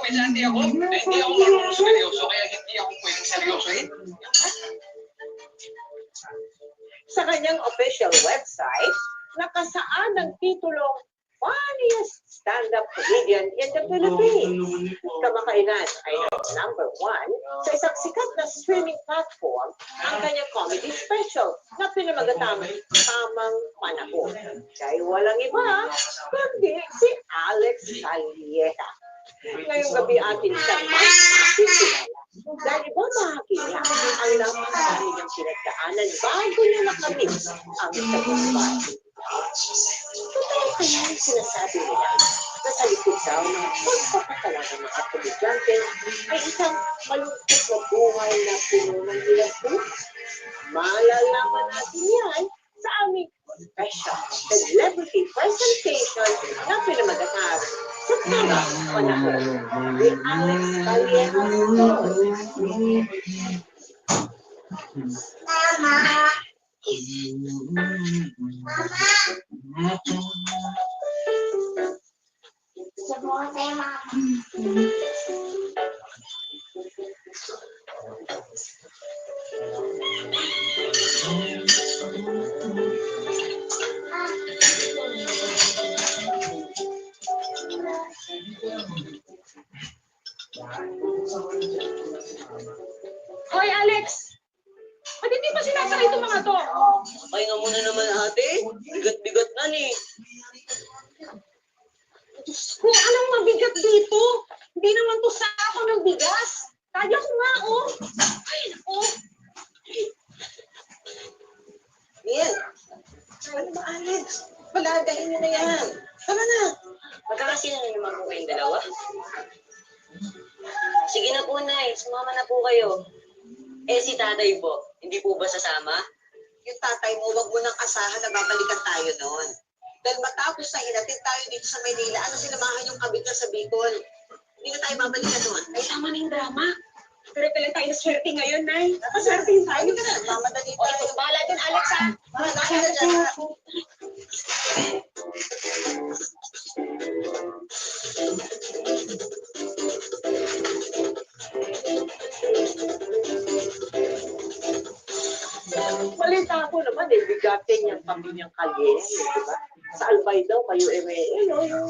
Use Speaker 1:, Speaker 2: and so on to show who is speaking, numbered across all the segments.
Speaker 1: estudyante ako, na hindi ako marunong seryoso, kaya hindi ako pwedeng seryosohin.
Speaker 2: Sa kanyang official website, nakasaad ang titulong Funniest Stand-Up Comedian in the Philippines. Kamakailan ay number 1 sa isang sikat na streaming platform ang kanyang comedy special na pinamagatang Tamang Panahon. Dahil walang iba, kundi si Alex Calleja. Ngayong gabi atin siyang makikilala. Dahil iba makakilala ang napakari niyang pinagdaanan bago niya nakamit ang tagumpay. Totoo kaya ang sinasabi nila na sa likod daw ng pagpapatala ng mga komedyante ay isang malungkot na buhay na puno ng hirap. Malalaman natin yan sa aming special celebrity presentation na pinamagatang sa Tamang Panahon with Alex Calleja. Mama! Hoy, Alex! Ba't hindi pa sinasakay itong mga to?
Speaker 3: Ay nga muna naman ate, bigat-bigat na ni.
Speaker 2: Kung anong mabigat dito, hindi naman to sako ng bigas. Kaya ko nga, oh. Ay, naku.
Speaker 3: Yan. Ano ba, Alex? Palagayin niyo na yan. Tama na. Magkakasino na naman po kayong dalawa? Sige na po, Nay. Sumama na po kayo. Eh, si tatay po, hindi po ba sasama?
Speaker 4: Yung tatay mo, wag mo nang asahan na babalikan tayo noon. Dahil matapos na hinatid tayo dito sa Maynila, ano sinamahan yung kabit niya sa Bicol? Hindi na tayo babalikan noon.
Speaker 2: Ay, tama na yung drama. Pero pala tayo na swerte ngayon, Nay. Nakaswerte tayo.
Speaker 4: Hindi ka na, mamadali
Speaker 2: O,
Speaker 4: tayo.
Speaker 2: ito, bahala din, Alex, ha?
Speaker 4: Bahala ka na dyan.
Speaker 2: Balita ko naman, bigatin yung pamilyang Calleja, di ba? Sa Albay daw, kayo yung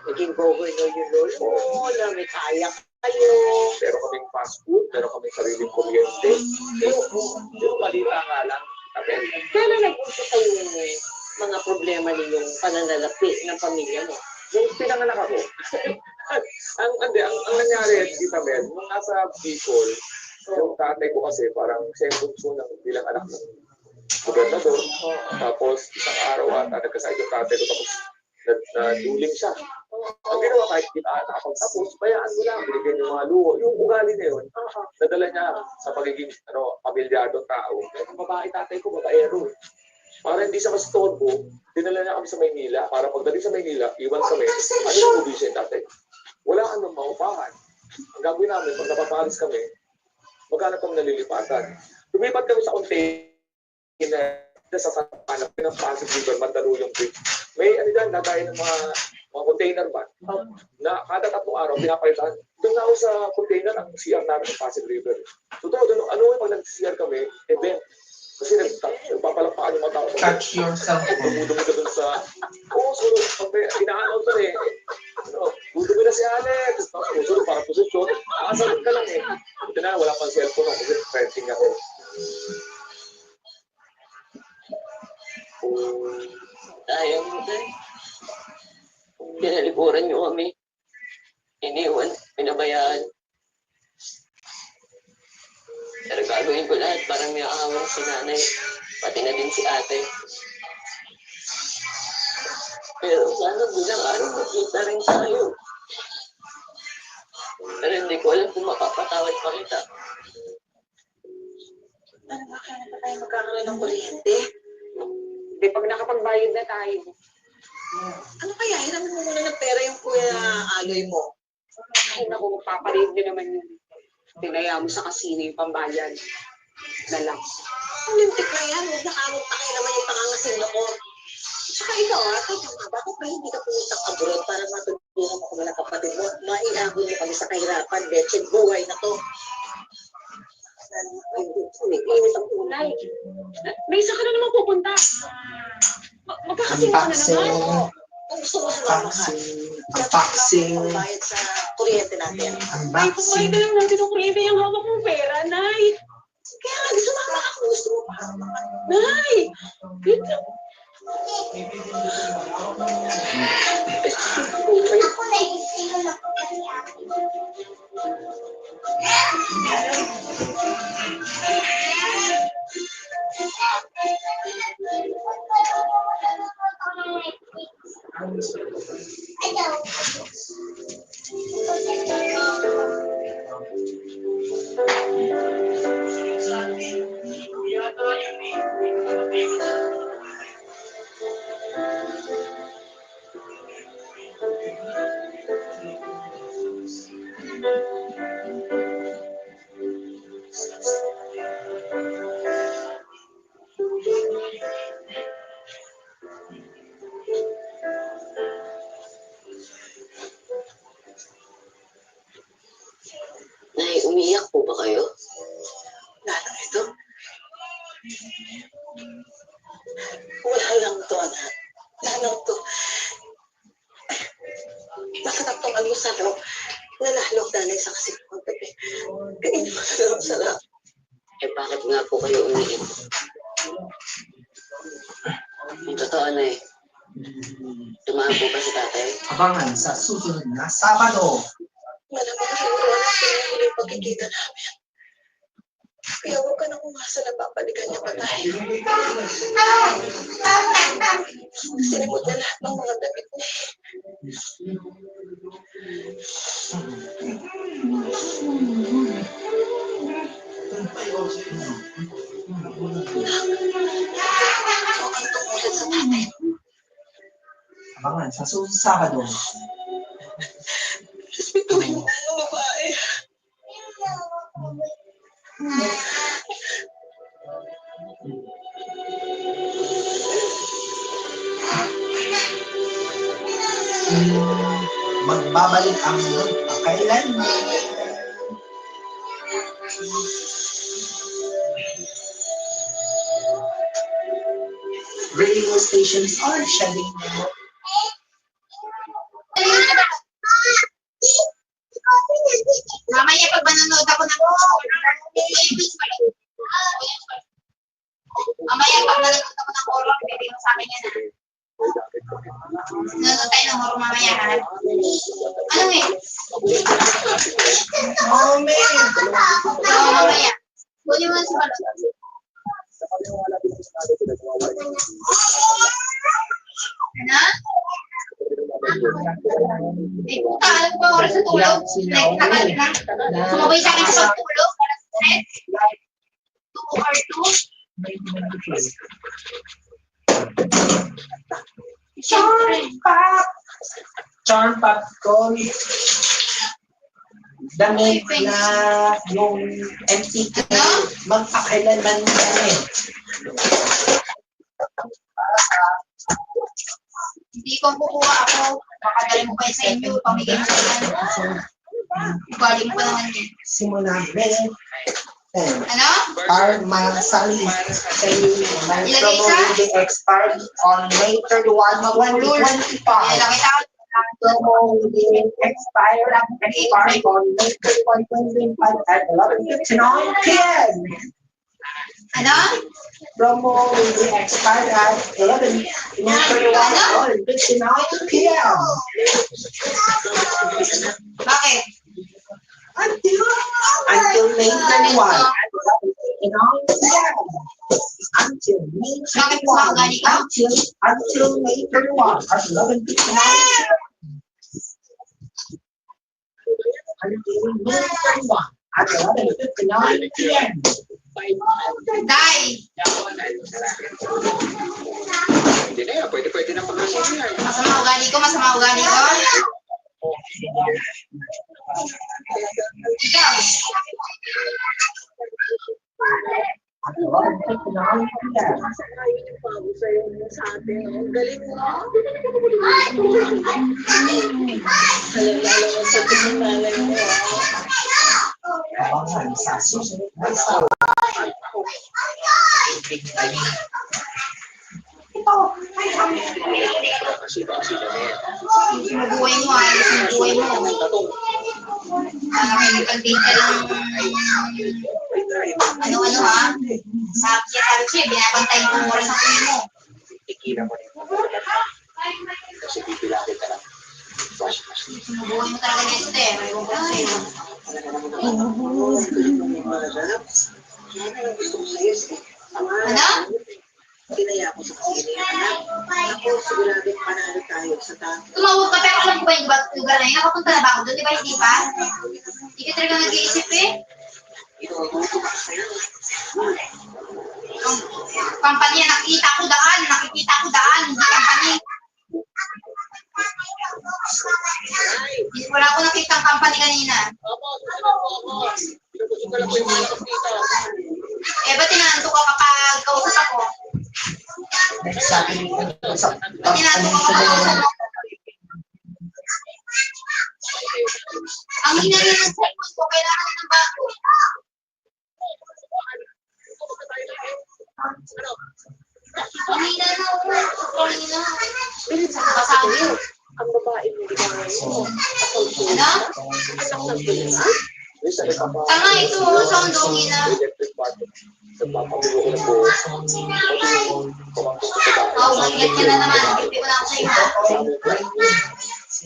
Speaker 2: naging governor yung lolo, na may kaya kayo.
Speaker 1: Pero kaming fast food, pero kaming sariling kuryente. Yung balita nga lang, Abel.
Speaker 2: Kailan nag-uso kayo yung mga problema ninyong pananalapi ng pamilya mo?
Speaker 1: Yung pinanganak ako, ang nangyari, Tita Mel, nung nasa Bicol, yung tatay ko kasi parang siya yung bunso ng bilang anak ng gobernador. Tapos isang araw nagkasakit yung tatay ko, tapos naduling siya. Ang ginawa kahit nakapagtapos, bayaan mo lang, binigyan yung mga luho. Yung ugali na yun, nadala niya sa pagiging pamilyadong tao. Yung babae tatay ko, babaero. Para hindi siya mastorbo, dinala niya kami sa Maynila. Para pagdating sa Maynila, iwan kami. Ano yung provision tatay? Wala kang maupahan. Ang gagawin namin, pag napapalis kami, maghanap kami nalilipatan. Lumipat kami sa container sa hanap ng Pasig River, Mandaluyong Bridge. May ano dyan, nagaya ng mga container van na kada 3 araw pinapalitan. Doon na ako sa container ang CR namin ng Pasig River. Totoo, doon, ano yung pag nag-CR kami, event. Kasi nagpapalakpakan yung mga tao.
Speaker 5: Touch yourself.
Speaker 1: Dumudumi ka dun sa... Oo, sunod. Inaanaw to eh. Dumudumi na si Alex. Sunod, parang posisyon. Nakasalit ka lang eh. Ito na, wala pang cellphone ako kasi printing ako.
Speaker 3: Ayaw mo tayo. Pinalikuran niyo kami. Iniwan, pinabayaan. Pero gagawin ko lahat para may aawang si nanay, pati na din si ate. Pero sana bilang araw makita rin tayo. Pero hindi ko alam kung mapapatawad pa kita.
Speaker 4: Ano ba, kaya na ba tayo magkakaroon ng kuryente?
Speaker 2: Hindi, pag nakapagbayad na tayo.
Speaker 4: Ano kaya, hiramin mo muna ng pera yung kuya Aloy mo.
Speaker 2: Ay, naku, magpapalit nyo naman yung tinaya mo sa kasino yung pambayan. Na lang.
Speaker 4: Olympic na yan, huwag nakamot na kayo naman yung pangangasin mo. Tsaka ikaw, teka nga, bakit ba hindi ka pumunta abroad para
Speaker 3: Tulungan mo kami ng kapatid mo. Maihabol mo kami sa kahirapan. Betched buhay na to.
Speaker 2: Init ang kulay. May isa ka na naman pupunta. Magkakasing ka na naman.
Speaker 3: Kung gusto mo sumama ka,
Speaker 5: Unboxing.
Speaker 3: bayad sa kuryente natin.
Speaker 2: Ay, kumain ka lang natin ang kuryente yung hawak mong pera, Nay.
Speaker 3: Kaya nga, sumama ka kung gusto mo.
Speaker 2: Nay! Dito.
Speaker 3: Nay, umiyak po ba kayo? Nanang ito? Wala lang to, anak. Nanang to. Masarap tong almusal, no? Nanalo ang nanay sa kasipang gabi. Kainin mo na lang sarap.
Speaker 6: Eh bakit nga po kayo umiiyak? Yung totoo na eh. Tumaan po ba si tatay?
Speaker 5: Abangan sa susunod na Sabado.
Speaker 3: Malamang siguro anak ko yung huling pagkikita namin. Kaya huwag ka nang umasa na babalikan niya pa tayo. Sinimot na lahat ng mga damit niya. Huwag kang tumulit sa tatay.
Speaker 5: Abangan sa susunod na Sabado.
Speaker 3: Respetuhin mo ang babae.
Speaker 5: Magbabalik ang magpakailan. Radio stations are shedding more.
Speaker 7: Mamaya pag manonood ako ng mamaya pag nanonood ako ng horror, bibigyan mo sa akin yan, ha? Nanonood tayo ng horror mamaya, ha? Ano eh?
Speaker 5: Oh, man!
Speaker 7: Oo, mamaya. Kunin mo na sa balot. Ano? Eh, puta, alam ko ba oras sa tulog? Like, tagal na. Sumabay sa akin sa pagtulog. Alas 3. 2 or 2. Siyempre.
Speaker 5: Charm popcorn. Damit na yung MCQ. Magpakailanman yan eh.
Speaker 7: Hindi ko kukuha ako. Makadali mo kayo sa inyo. Pamigay mo sa yan. Galing pa naman yan.
Speaker 5: Simula rin.
Speaker 7: Ano?
Speaker 5: Parmasali sa may promo will expired on May 31, 2025.
Speaker 7: Ilang kita.
Speaker 5: Promo will expire on May 31, 2025 at 11:59 p.m.
Speaker 7: Ano?
Speaker 5: Promo will be expired at 11:31 on 59 p.m.
Speaker 7: Bakit?
Speaker 5: Until May 31 at 11:59 p.m. Until May 31 until May 31 at 11:59 p.m. Until May 31 at 11:59 p.m.
Speaker 7: Day!
Speaker 1: Hindi na yan. Pwede na pag-asin yan.
Speaker 7: Masama ugali ko, masama ugali ko. Ikaw.
Speaker 5: At 11:59 p.m.
Speaker 3: Usay yung sa atin. Ang galing mo. Alam mo sa pinanay mo.
Speaker 5: Abangan sa susunod na sa
Speaker 7: Sinubuhay mo, sinubuhay mo. May pag-date ka lang, ano-ano ha? Sabi siya, binabantay mo ang oras ng kunin mo.
Speaker 1: Tikilan mo rin. Kasi pipilapit ka lang.
Speaker 7: Sinubuhay mo talaga nito eh. May bubog sa'yo. Ano?
Speaker 4: Kinaya ko sa sili. Ako, sigurado panalo tayo sa tayo.
Speaker 7: Tumawag ka, pero alam ko ba yung lugar na yun? Nakapunta na ba ako doon? Di ba hindi pa? Hindi ka talaga nag-iisip eh. Kampanya, nakikita ko daan, hindi kampanya. Wala ko nakita ang company kanina. Eh, ba't tinanto ka kapag kausap ako?
Speaker 5: nagsabi sa
Speaker 7: Ba't tinanto ka kapag kausap ako? Ang hinari ng cellphone ko, kailangan ng bago. Ang hina na ako. Ang hina.
Speaker 2: Bilit sa
Speaker 7: Kasabi.
Speaker 2: ang babae mo di ba ngayon?
Speaker 7: Ano?
Speaker 2: Anak ng pulis.
Speaker 7: Tama ito, sound ang hina.
Speaker 1: Nagpapagulo ko na po.
Speaker 7: Oh, mag-get ka na naman. Pipi ko na ako sa'yo ha.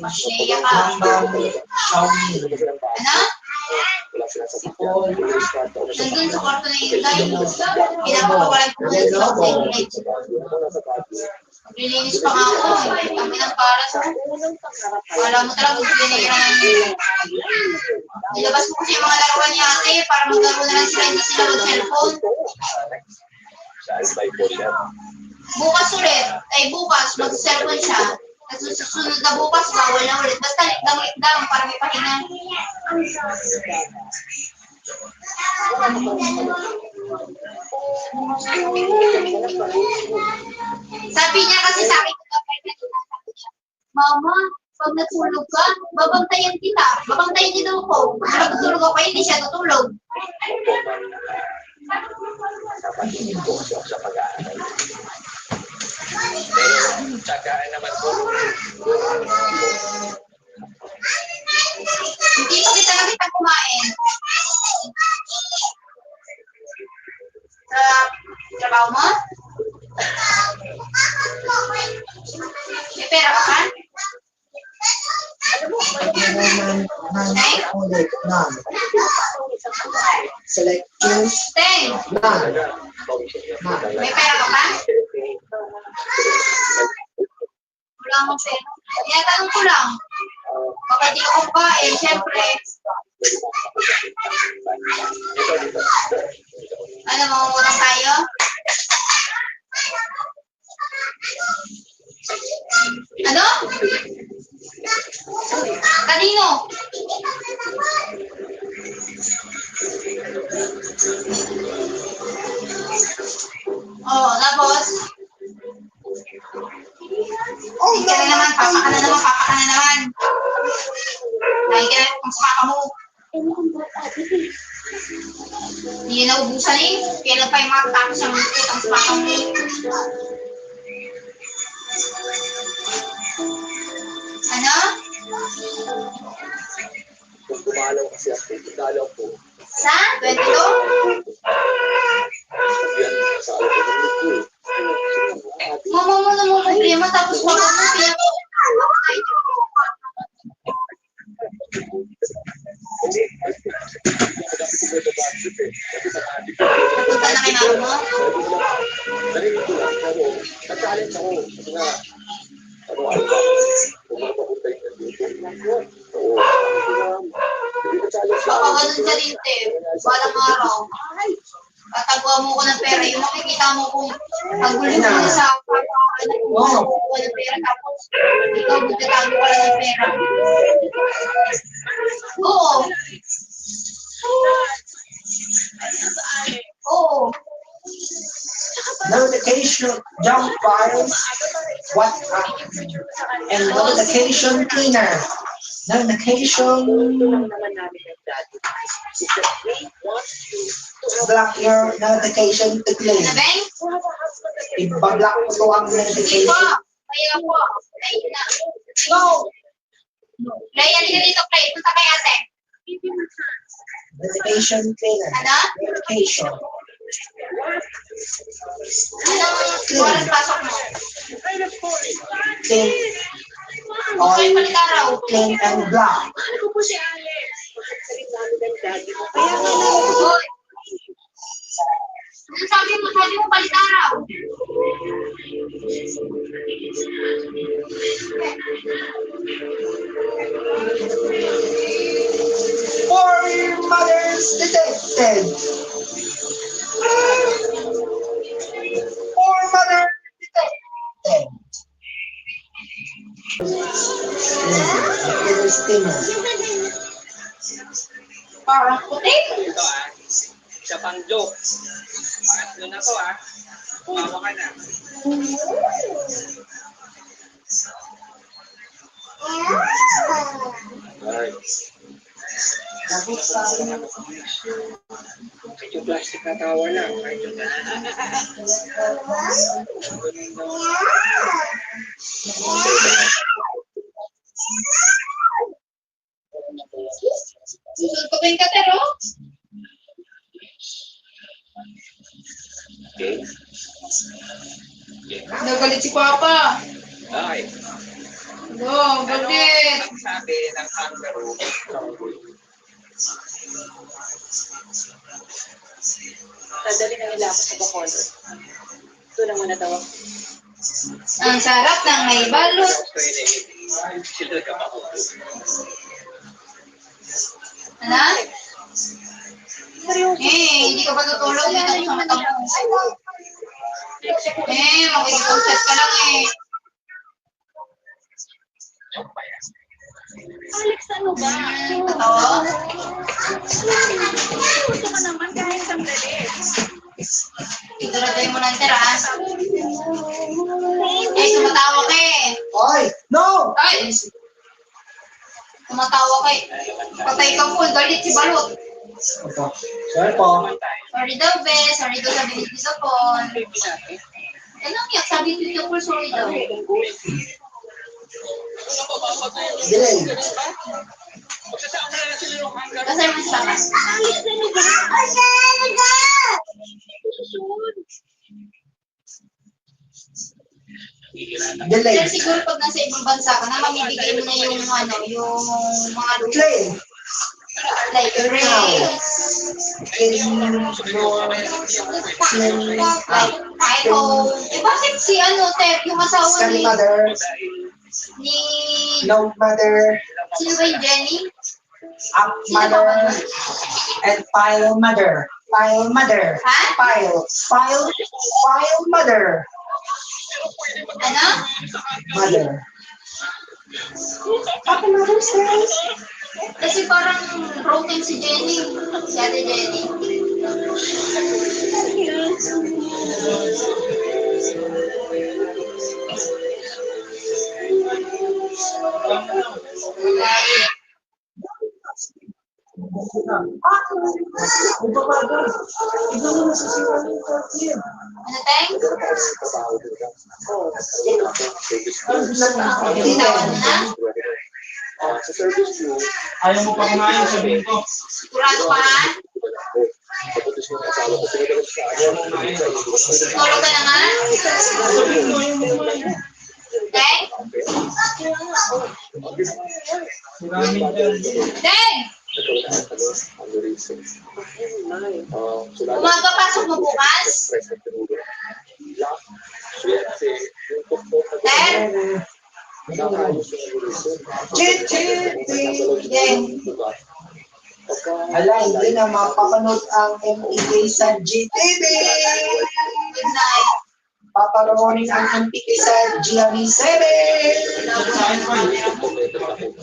Speaker 7: Masaya ka. Ano?
Speaker 1: Wala sila sa sakyan.
Speaker 7: Nandun sa kwarto na yung guy. Pinapakawalan ko na yung sound sa image. Maglilinis pa nga ako. Kami ng para sa... Wala mo talaga pinirahan yun. Nilabas mo kasi yung mga laruan niya ate para maglaro na lang sila, hindi sila mag-cellphone. Bukas ulit. Ay bukas, mag-cellphone siya. At susunod na bukas, bawal na ulit. Basta likdang para may pahinga. Sabi niya kasi sa akin, Mama, pag natulog ka, babantayan kita. Babantayan din ako. Pero tutulog ako, hindi siya tutulog.
Speaker 1: Napatinin ko kasi ako sa pag-aaral. Pero tsagaan naman po.
Speaker 7: Hindi pa kita nakita kumain. Sa trabaho mo? May pera ka pa?
Speaker 5: Select choose
Speaker 7: Ten.
Speaker 5: none.
Speaker 7: May pera ka pa? Wala akong pera. Tinatanong ko lang. Baka di ako kumain, syempre. Ano, mangungutang tayo? Ano? Kanino? Oh, tapos? Hindi ka na naman, papa ka na naman. Lagi ka na kung papa mo. Hindi na naubusan eh. Kailan pa yung makatapos ang utang sa papa mo. Ano?
Speaker 1: Kung dumalaw kasi ako, dumalaw po.
Speaker 7: Sa? 22?
Speaker 1: Yan, sa alam ko ng ito.
Speaker 7: Mama mo na mo problema tapos papa mo Napunta na kay mama mo?
Speaker 1: Narinig ko lang, pero nag-challenge ako. Kasi nga, ano ba? Kung mapapunta yung nandito. Oo, hindi na-challenge
Speaker 7: Baka ganun sa linte. Walang araw. Tatagwa mo ko ng pera. Yung makikita mo kung pagulong mo sa anak mo, makukuha ng pera. Tapos, ikaw magtatago ka lang ng pera. Oo. Oo.
Speaker 5: notification junk files, WhatsApp, and notification cleaner. Notification,
Speaker 2: Tulong naman namin ng daddy is that we want you to have
Speaker 5: block your notification to clean.
Speaker 7: Ano, Beng?
Speaker 2: to have a husband that can
Speaker 5: I-block mo to ang
Speaker 7: Sige po.
Speaker 5: notification.
Speaker 7: Kaya po. Ayun na. Go! Clay, halika dito, Clay. Punta kay ate.
Speaker 5: Notification cleaner.
Speaker 7: Ano?
Speaker 5: Notification.
Speaker 7: Anong oras pasok mo?
Speaker 5: Clean.
Speaker 7: Huwag kayo palit araw.
Speaker 5: Clean and block.
Speaker 2: Ano ko po si Alex? Pagkasalit namin ng daddy mo. Kaya nga
Speaker 7: Hoy. Ano sabi mo? Sabi mo palit araw.
Speaker 5: Four mothers detected. Four mothers detected. Interesting.
Speaker 7: Parang puti.
Speaker 8: Ito isa pang joke. Pangatlo na to Bawa ka na. Medyo plastic na tawa lang. Medyo na.
Speaker 7: Susunod ko ba yung katero?
Speaker 8: Okay.
Speaker 7: Nagalit si Papa.
Speaker 8: Okay.
Speaker 7: No, bakit?
Speaker 8: Ang sabi ng kangaroo,
Speaker 2: dadali na nila ako sa Bacolod. Ito na muna daw.
Speaker 7: Ang sarap ng may balot.
Speaker 8: sila ka pa.
Speaker 7: Ano? Hindi ka pa tutulog dito sa mata mo. Makikipag-chat ka lang
Speaker 2: Alex, ano ba?
Speaker 7: Totoo?
Speaker 2: Gusto ka naman kahit sandali.
Speaker 7: Iduraday mo ng teras. Tumatawa ka
Speaker 5: Oy! No!
Speaker 7: Ay! Tumatawa ka Patay ka po, galit si Balot.
Speaker 5: Ito. Sorry po.
Speaker 7: Sorry daw, be. Sorry daw sa bilis sa phone. Anong yak? Sabi ko yung sorry daw.
Speaker 5: Delay.
Speaker 7: Kasi mo sa takas.
Speaker 2: Alex, ano ba?
Speaker 5: Delay.
Speaker 7: Sir, siguro pag nasa ibang bansa ka na, mamibigay mo na yung yung mga
Speaker 5: Play.
Speaker 7: like race,
Speaker 5: In your
Speaker 7: like iPhone. Bakit si Tep, yung asawa
Speaker 5: Scan
Speaker 7: ni
Speaker 5: mother.
Speaker 7: ni
Speaker 5: No mother.
Speaker 7: sino ba yung Jenny?
Speaker 5: Up mother. And file mother. File mother.
Speaker 7: Ha?
Speaker 5: File mother.
Speaker 7: Ano?
Speaker 5: Mother. Papa mother's house.
Speaker 7: Kasi parang broken si Jenny. Si Ate Jenny. Ano, Teng? Bitawan mo na?
Speaker 1: Sa service mo,
Speaker 8: Ayaw mo pa kumain, sabihin ko.
Speaker 7: Sigurado ka ha?
Speaker 1: tapos yung asawa ko, pinadala sa akin.
Speaker 7: Siguro ka na nga? Teng? Teng! Umaga pasok mo bukas? Teng?
Speaker 5: Ala, hindi na mapapanood ang MPK sa GTV.
Speaker 7: Good night.
Speaker 5: Paparoonin ang MPK sa GRE7.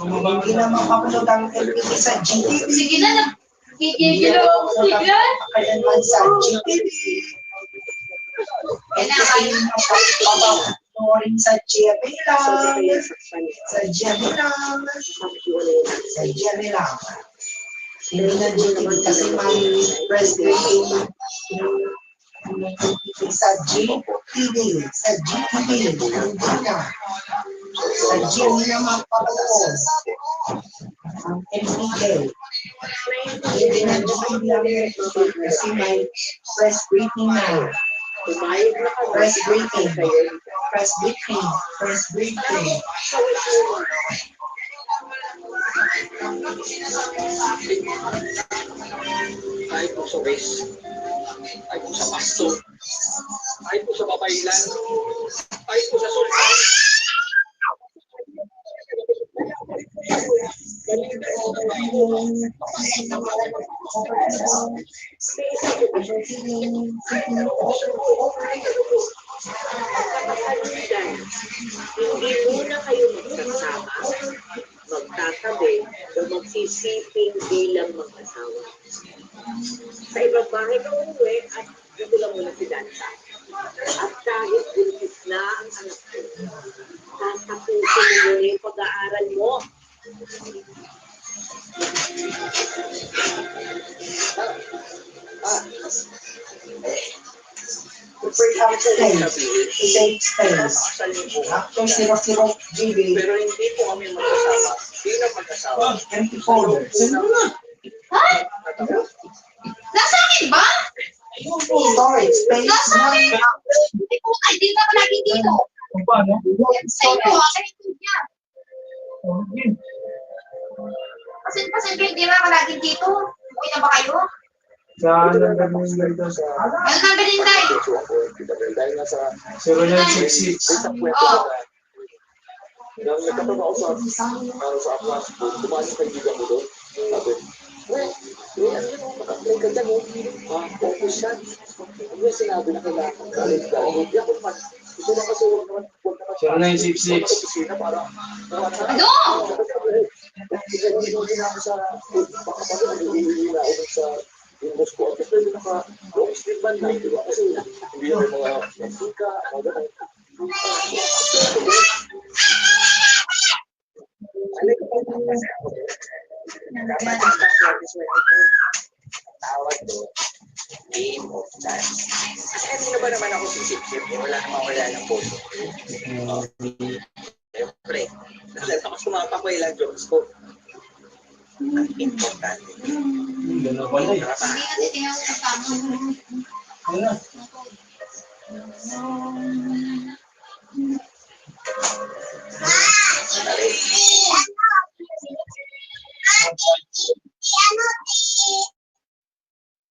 Speaker 5: Hindi na mapapanood ang MPK sa GTV.
Speaker 7: Sige na, nagkikigilo ako. Sige.
Speaker 5: Kaya naman sa GTV. entertainment papanoorin sa GMA lang. Sa GMA lang. Sa GMA lang. Hindi na GTV kasi may press briefing sa GTV. Sa GTV. Hindi na. Sa GMA na mapapanood. Ang MPA. Hindi na GTV lang kasi may press briefing na. Press briefing. Press briefing. Press briefing.
Speaker 8: Kahit po sa base, kahit po sa pasto, kahit po sa babaylan, kahit po sa sultan.
Speaker 2: Hindi muna kayo magsasama, magtatabi, o magsisiping bilang mag-asawa. Sa ibang bahay ka umuwi at dito lang muna si Dansa. At kahit buntis na ang anak ko, tatapusin mo muna yung pag-aaral mo.
Speaker 5: Super space. Safe space. After 00 GB.
Speaker 8: Pero hindi po kami magkasama. Bilang mag-asawa.
Speaker 5: Empty folder.
Speaker 7: Ha? Nasa akin ba?
Speaker 5: Storage space.
Speaker 7: Nasa akin? Hindi ko nga, hindi na lagi dito. Sa inyo, sa inyo niya. Kasi hindi na lagi dito. Okay na ba kayo?
Speaker 5: Saan ang gano'n dito sa...
Speaker 7: Ano na Belinday?
Speaker 1: Dahil nasa
Speaker 5: 0966.
Speaker 7: Oo.
Speaker 1: nang nagkataon ako sa Atlas, dumaan yung kaibigan mo doon. Sabi, ano yun, maka-apply ka dyan, focus yan. Ano yung sinabi na kailangan college ka? Hindi ako naman. Gusto lang kasi huwag naman
Speaker 5: 0966.
Speaker 1: opisina para
Speaker 7: Ano?
Speaker 1: hindi na ako sa baka pa doon, hindi na ako sa Windows ko. At pwede naka-long sleeve man na, di ba? Kasi hindi na may mga mantika, mga ganun.
Speaker 8: Tawag doon, game of chance. Kasi hindi na ba naman ako sisip-sip, wala namang wala ng boto. Siyempre, ako sumapak ko ilang jokes ko. Ang importante.
Speaker 5: Gano'n pala eh.
Speaker 7: Hindi natin tinawag sa tama.
Speaker 5: Ano?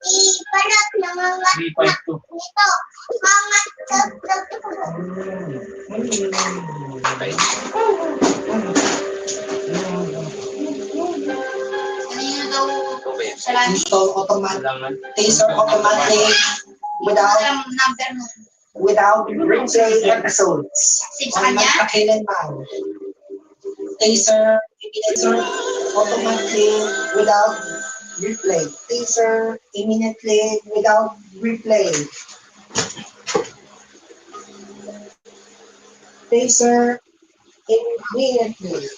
Speaker 7: Ipanak na mga
Speaker 5: 352.
Speaker 7: ito. Mga kanina daw sa lagi.
Speaker 5: Install automatic. Taser automatic. Without
Speaker 7: Number mo.
Speaker 5: replay episodes.
Speaker 7: Save sa kanya?
Speaker 5: Magpakilanman. Taser automatically without replay. Taser immediately without replay. Taser immediately.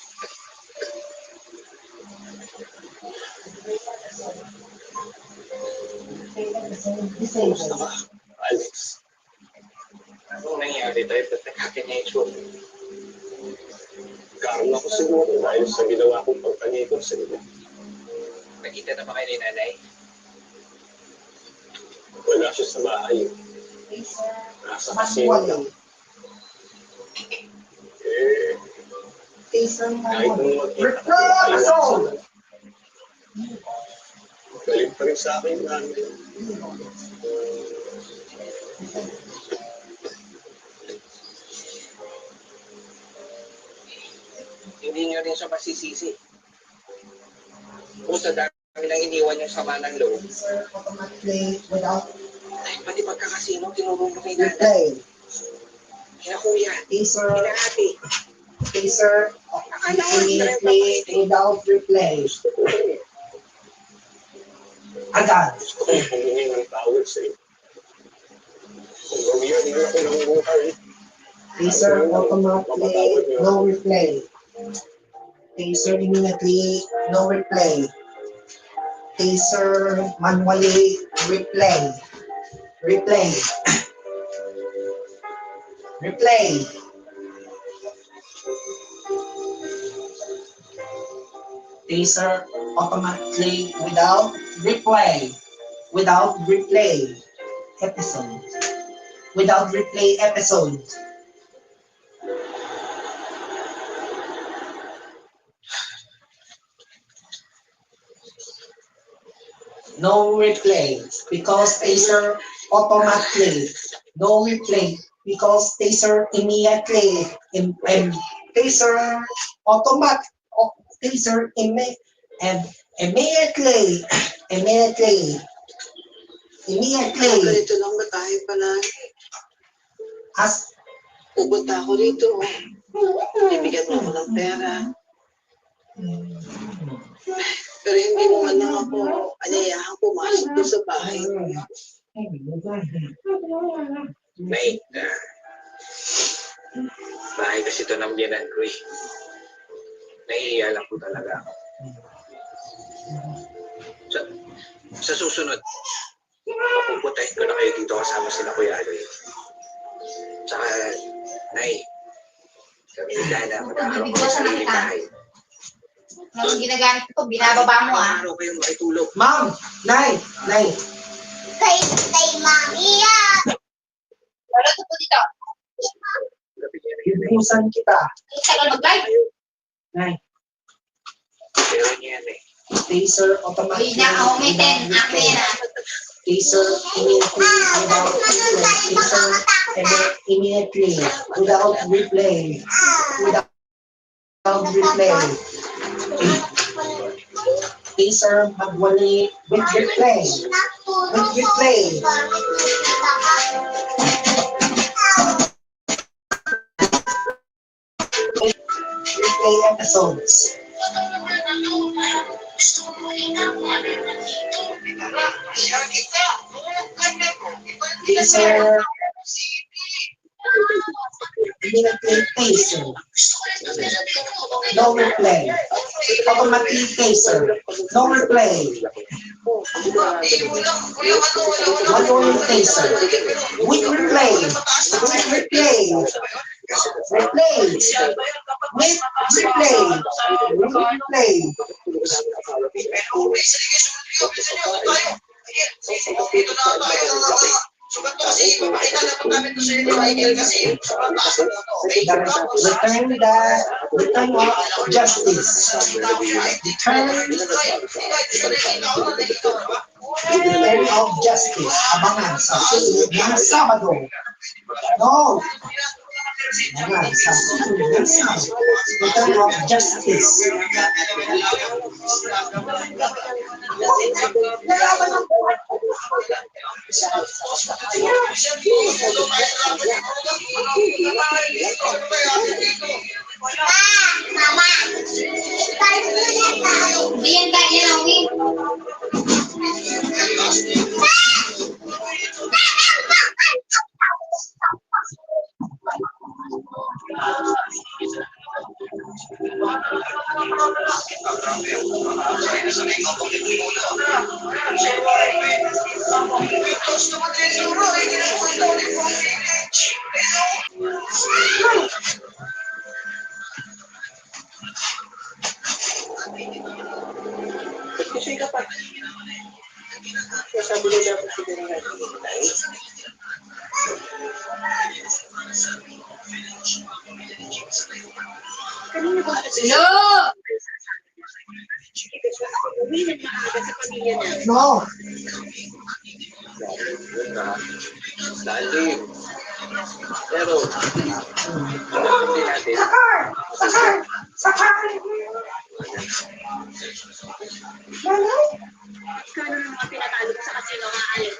Speaker 1: Kamusta ka, Alex?
Speaker 8: Anong nangyari tayo? Ba't nagkakinetso?
Speaker 1: Karoon ako siguro dahil sa ginawa kong pagpangikot sa inyo.
Speaker 8: Nakita na ba kayo ni nanay?
Speaker 1: Wala siya sa bahay. Nasa kasino lang.
Speaker 5: Taser
Speaker 1: Kahit nung magkita ko, galit pa rin sa akin namin.
Speaker 8: Hindi nyo rin siya masisisi. Kung sa dami lang iniwan yung sama ng loob.
Speaker 5: Taser automatically without
Speaker 8: Ay, pati pagkakasino, tinuro mo kay nanay.
Speaker 5: replay.
Speaker 8: Kaya kuya,
Speaker 5: Taser
Speaker 8: kina ate.
Speaker 5: Taser immediately without replay. Agad.
Speaker 1: Gusto kong humingi ng tawad sa iyo. Kung gawin yun, hindi na ako nangunguhay.
Speaker 5: Taser automatically, no replay. Taser immediately, no replay. Taser manually, replay. Replay. Replay. Taser automatically without replay. Without replay episode. Without replay episode. No replay because taser automatically. No replay because taser immediately. Taser automatic. Taser immediately. Immediately. Immediately.
Speaker 4: Ganito lang ba tayo palagi?
Speaker 5: As
Speaker 4: Pupunta ako dito. Bibigyan mo ako ng pera. Pero hindi mo man lang ako anyayahan pumasok doon sa bahay.
Speaker 1: Nay, bahay kasi ito ng biyanan ko eh. Nahihiya lang po talaga ako. Sa susunod, pupuntahin ko na kayo dito kasama sila Kuya Aloy. Tsaka, Nay, kami ni Dana, magkakaroon ko sa sariling bahay.
Speaker 7: Nung ginagamit ko, binababa mo ah.
Speaker 1: Araw kayong makitulog.
Speaker 5: Ma'am, Nay,
Speaker 7: Kay Mami yan! Wala ko po dito.
Speaker 1: Gabi niya na yun, Nay.
Speaker 5: ibusan kita.
Speaker 7: Ang tagal mag-live.
Speaker 5: Nay,
Speaker 1: Pero niya yan eh.
Speaker 5: taser
Speaker 7: Uy
Speaker 5: automatically.
Speaker 7: na ako may 10. Akin na.
Speaker 5: Taser immediately without replay. Taser immediately without replay. Without replay. Taser magwali with replay. With replay. Replay episodes. Taser immediately taser. No replay. Automatic taser. No replay. Manual taser. With replay. With replay. Replay. With replay. With replay. Return of justice. Return of justice. Abangan sa susunod na Sabado. No. Abangan sa susunod na Sabado. Return of justice.
Speaker 7: Mama! Biyan kaya ng wing.
Speaker 3: Kasi ka pa. Sabi nila ako sa ganyan. Kanina ba?
Speaker 7: No!
Speaker 3: Uwi ng maaga sa pamilya na.
Speaker 5: No.
Speaker 1: Yun na. Dali. Pero, hindi natin.
Speaker 3: Kano ng mga pinatalo ko sa kasino nga, Alex?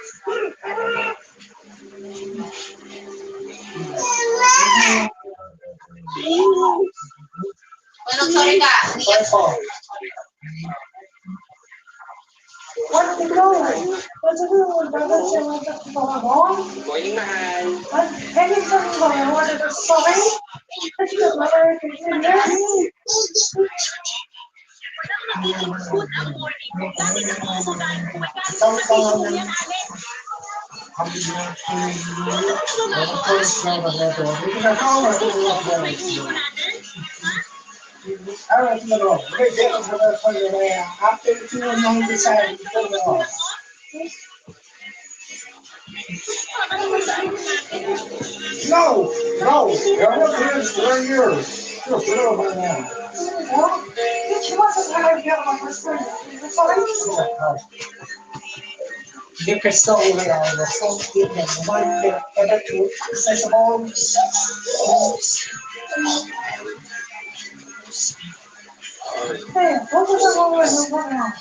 Speaker 7: Anong sorry ka?
Speaker 5: Purple. What to go? What to do? Dapat siya magkakaroon.
Speaker 8: Morning, mahal.
Speaker 5: Anything going on at the story? That's the mother in there. After 297, no, you're not yours, they're yours. You're little by now. Well, she wasn't going to get my husband. You can still read all the full evening, one bit, other two, accessible. Hey, what was the wrong one?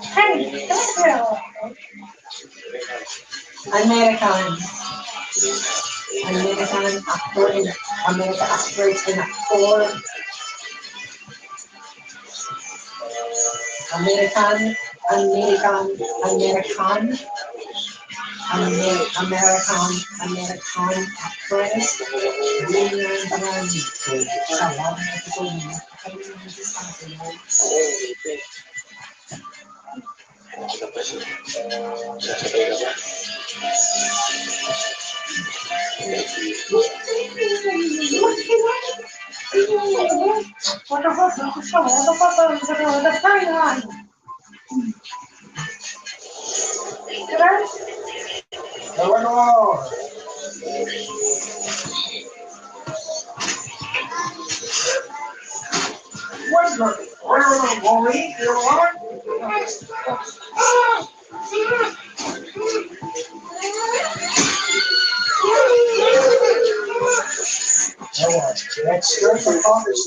Speaker 5: Hey, that's real. American actor in America aspirates an actor. American actress. Ganyan marami. Salam na ito niya. Kami naman sa atin. Let's go for Congress.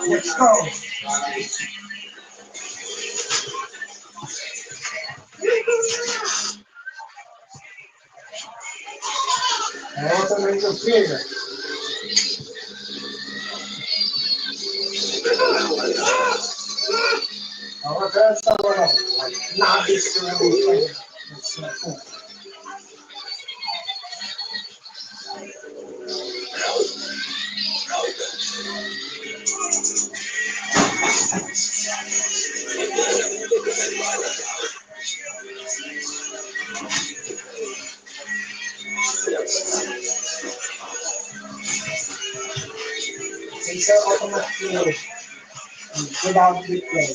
Speaker 5: Let's go now. Laser automatic without replay.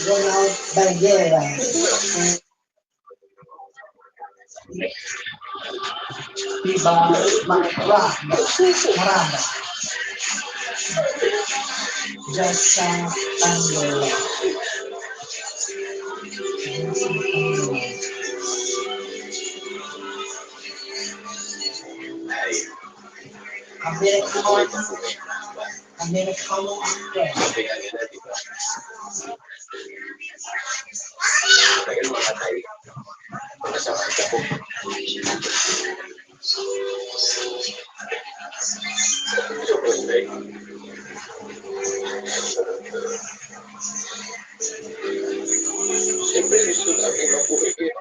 Speaker 5: Ronald Banguera. Diba, Maramba. Just Tango. Amerikano actress.
Speaker 1: Siyempre, gusto natin mabuhay kayo.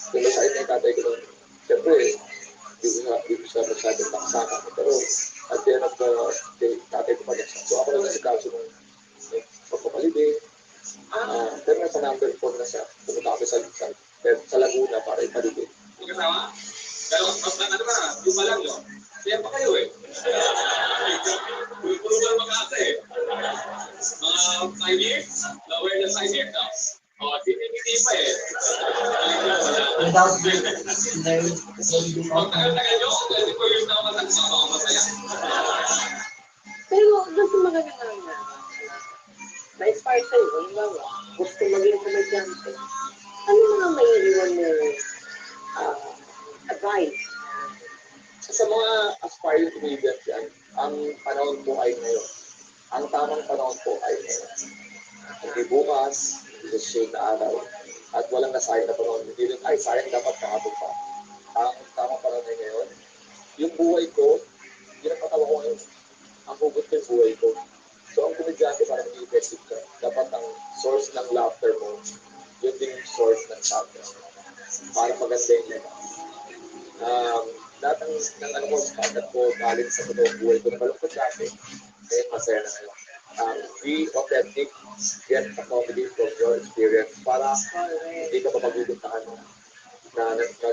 Speaker 1: Kaya sa akin yung tatay ko nun, siyempre, di ko siya masyadong paksama. Pero, at the end of the day, tatay ko pa rin. So, ako lang si Kaso nung pagpapalibig. Pero nasa number 4 na siya. Pumunta kami sa Laguna para ipalibig.
Speaker 8: Yung kasama? Pero, ano ba? Yung pa lang, no? Kaya pa kayo eh. Puro ba naman kasi eh. Mga 5 years? Lower than 5 years now. O, hindi pa eh.
Speaker 5: Without replay.
Speaker 8: Pag tagal-tagal nyo, 24 years na ako masaya.
Speaker 2: Pero doon sa mga nangyayari, na-inspire sa'yo, yung mga gusto maging komedyante, ano mga may iwan mo advice?
Speaker 1: Sa mga aspiring comedians yan, ang panahon po ay ngayon. Ang tamang panahon po ay ngayon. Hindi bukas, hindi sa shade na araw, at walang nasayang na panahon. Hindi rin, ay sayang dapat kahapon pa. Ang tamang panahon ay ngayon. Yung buhay ko, yun ang katawa ko ngayon. Ang hugot ko yung buhay ko. So ang komedyante parang effective ka. Dapat ang source ng laughter mo, yun din yung source ng sadness. Para maganda yung lema. Lahat ng ano ko, standard ko, galing sa totoong buhay ko na malungkot dati, eh masaya na ngayon. Be authentic, get a comedy from your experience para hindi ka mapaguguntahan na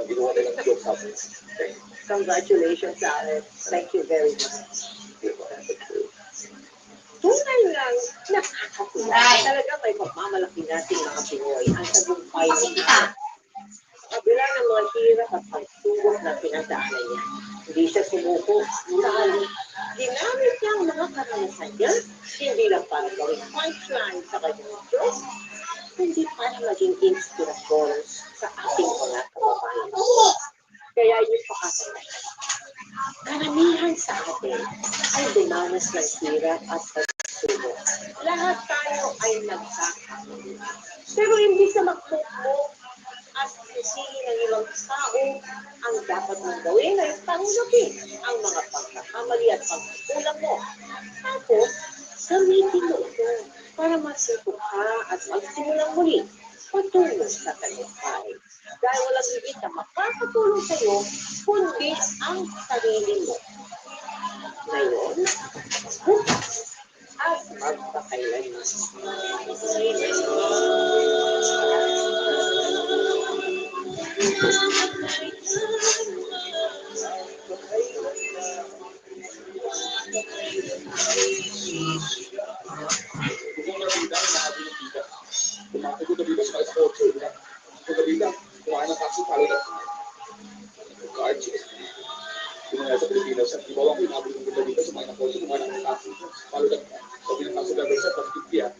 Speaker 1: ginawa nilang joke sa amin. Okay.
Speaker 2: Congratulations, Alex. Thank you very much. Tunay lang, nakakatuwa. Talaga may pagmamalaki natin mga Pinoy ang tagumpay nila. Kabila ng mga hirap at pagsubok na pinagdaanan niya. Hindi siya sumuko. Dahil ginamit niya ang mga karanasan niya, hindi lang para gawing punchline sa kanyang show, kundi para maging inspirasyon sa ating mga kababayan. Kaya yung pakasalanan, karamihan sa atin ay dumanas ng hirap at pagsubok. Lahat tayo ay nagkakamali. Pero hindi sa magmukmuk at sisingin ng ibang tao, ang dapat mong gawin ay tanggapin ang mga pagkakamali at pagkukulang mo. Tapos, gamitin mo ito para masipok ka at magsimulang muli patungo sa tagumpay. Dahil walang higit na makakatulong sa iyo, kundi ang sarili mo. Ngayon, bukas, at magpakailanman.
Speaker 1: Kung nabida, nahabi ng bida. Kung nabida sa mga sports, kung nabida, kumain ng taxi, palo na. Cards. Kung nga sa Pilipinas, di ba ako inabi ng bida dito sa mga nakotse, kumain ng taxi, palo na. Sabi ng taxi driver sa pag-50 yan.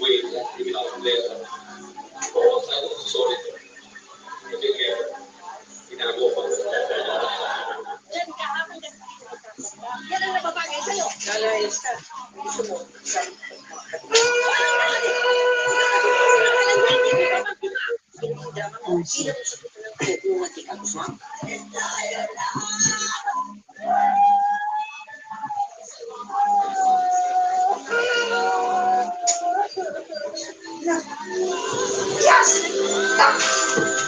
Speaker 1: Way, hindi na ako lera. Oo, sorry. Kasi kaya, ginagawa ko.
Speaker 3: Yan ang nababagay sa'yo.
Speaker 2: Nalayas ka. Gusto mo.
Speaker 3: Yes!